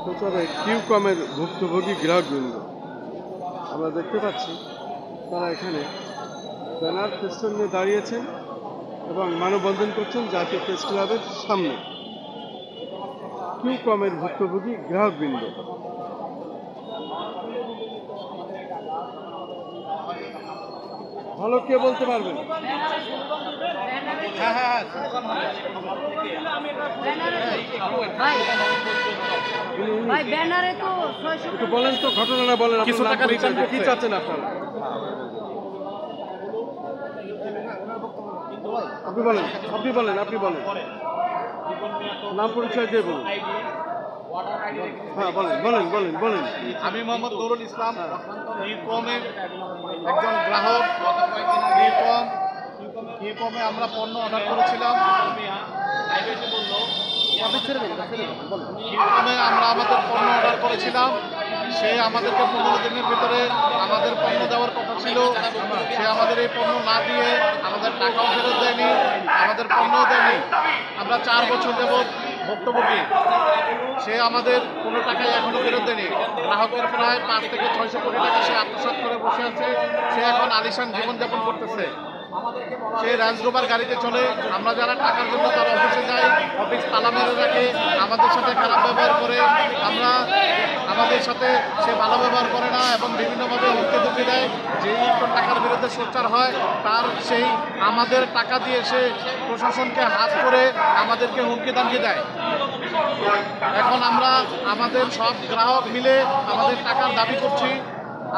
প্রচারে কিউকমের ভুক্তভোগী গ্রাহকবৃন্দ আমরা দেখতে পাচ্ছি তারা এখানে ব্যানার ফেস্টুন নিয়ে দাঁড়িয়েছেন এবং মানববন্ধন করছেন জাতীয় প্রেস ক্লাবের সামনে। কিউকমের ভুক্তভোগী গ্রাহকবৃন্দ ভালো কে বলতে পারবেন? একটু বলেন তো, ঘটনাটা বলেন। কিছু টাকা রিটার্ন কি চাচ্ছেন আপনারা? আপনি বলেন। নাম পরিচয় দিয়ে বলুন। হ্যাঁ বলেন। আমি মোহাম্মদ নুরুল ইসলাম, কিউকমের একজন গ্রাহক। কিউকমে আমরা পণ্য অর্ডার করেছিলাম। কিউকমে আমরা আমাদের পণ্য অর্ডার করেছিলাম। সে আমাদেরকে 15 দিনের ভিতরে আমাদের পণ্য দেওয়ার কথা ছিল। সে আমাদের এই পণ্য না দিয়ে আমাদের টাকাও ফেরত দেয়নি, আমাদের পণ্যও দেয়নি। আমরা 4 বছর যাবৎ ভুক্তভোগী। সে আমাদের কোনো টাকাই এখনো ফেরত দেয়নি। গ্রাহকের প্রায় 5 থেকে 600 কোটি টাকা সে আত্মসাৎ করে বসে আছে। সে এখন আলিশান জীবনযাপন করতেছে। সে রেঞ্জ রোভার গাড়িতে চলে। আমরা যারা টাকার জন্য তার অফিসে যাই, অফিস তালা মেরে রাখে, আমাদের সাথে খারাপ ব্যবহার করে। আমাদের সাথে সে ভালো ব্যবহার করে না এবং বিভিন্নভাবে হুমকি ধুমকি দেয়। যেই টাকার বিরুদ্ধে সোচ্চার হয় তার সেই আমাদের টাকা দিয়ে সে প্রশাসনকে হাত করে আমাদেরকে হুমকি দামকি দেয়। এখন আমরা আমাদের সব গ্রাহক মিলে আমাদের টাকার দাবি করছি।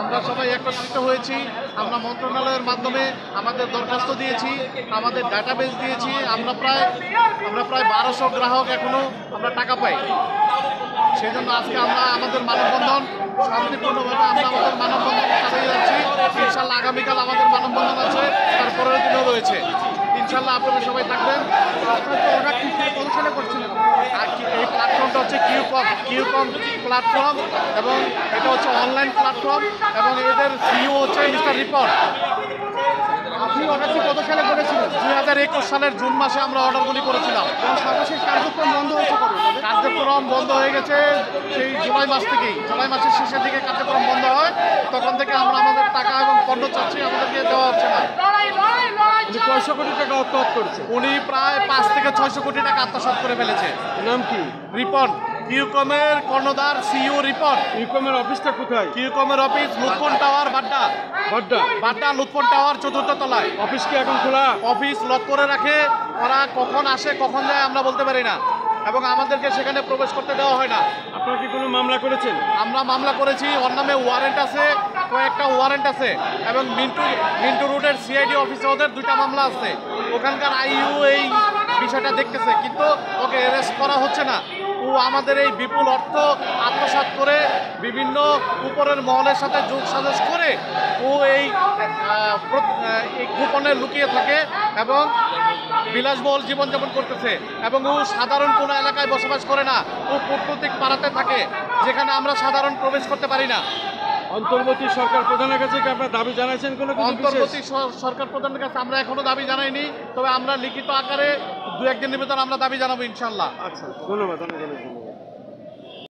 আমরা সবাই একত্রিত হয়েছি। আমরা মন্ত্রণালয়ের মাধ্যমে আমাদের দরখাস্ত দিয়েছি, আমাদের ডাটাবেস দিয়েছি। আমরা প্রায় 1200 গ্রাহক এখনো আমরা টাকা পাই। সেই জন্য আজকে আমরা আমাদের মানববন্ধন শান্তিপূর্ণভাবে আমাদের মানববন্ধন চালিয়ে যাচ্ছি। ইনশাল্লাহ আগামীকাল আমাদের মানববন্ধন আছে, তারপরের দিনও রয়েছে। ইনশাল্লাহ আপনারা সবাই থাকবেন। কত সালে করছিলেন? আর এই প্ল্যাটফর্মটা হচ্ছে কিউকম প্ল্যাটফর্ম এবং এটা হচ্ছে অনলাইন প্ল্যাটফর্ম এবং এদের সিইও হচ্ছে মিস্টার রিপোর্ট। আপনি অর্ডারটি কত সালে করেছিলেন? 2021 সালের জুন মাসে আমরা অর্ডারগুলি করেছিলাম। এবং সর্বশেষ কার্যক্রম বন্ধ হয়েছে কবে? কার্যক্রম বন্ধ হয়ে গেছে সেই জুলাই মাস থেকেই। জুলাই মাসের শেষের দিকে কার্যক্রম বন্ধ হয়। তখন থেকে আমরা আমাদের টাকা এবং পণ্য চাচ্ছি, আমাদেরকে দেওয়া হচ্ছে না। 600 কোটি টাকা আত্মসাৎ করেছে। উনি প্রায় 5 থেকে 600 কোটি টাকা আত্মসাৎ করে ফেলেছে। নাম কি? রিপন। কিউকমের কর্ণধার সিইও রিপন। কিউকমের অফিসটা কোথায়? কিউকমের অফিস লুৎফন টাওয়ার, বাড্ডা লুৎফন টাওয়ার 4র্থ তলায়। অফিস কি এখন খোলা? অফিস লক করে রাখে। ওরা কখন আসে কখন যায় আমরা বলতে পারি না এবং আমাদেরকে সেখানে প্রবেশ করতে দেওয়া হয় না। আপনারা কি কোনো মামলা করেছেন? আমরা মামলা করেছি। ওর নামে ওয়ারেন্ট আছে, কয়েকটা ওয়ারেন্ট আছে এবং মিন্টু রোডের সিআইডি অফিসে ওদের 2টা মামলা আছে। ওখানকার আইইউ এই বিষয়টা দেখতেছে, কিন্তু ওকে অ্যারেস্ট করা হচ্ছে না। ও আমাদের এই বিপুল অর্থ আত্মসাৎ করে বিভিন্ন উপরের মহলের সাথে যোগ সাজস করে ও এই গোপনে লুকিয়ে থাকে এবং বিলাসবহুল জীবনযাপন করতেছে এবং ও সাধারণ কোনো এলাকায় বসবাস করে না। ও প্রত্যেক পাড়াতে থাকে যেখানে আমরা সাধারণ প্রবেশ করতে পারি না। অন্তর্বর্তী সরকার প্রধানের কাছে কি আপনারা দাবি জানাইছেন? কোনো অন্তর্বর্তী সরকার প্রধানের কাছে আমরা এখনো দাবি জানাইনি, তবে আমরা লিখিত আকারে 2-1 দিনের ভিতর আমরা দাবি জানাবো ইনশাল্লাহ। আচ্ছা, ধন্যবাদ।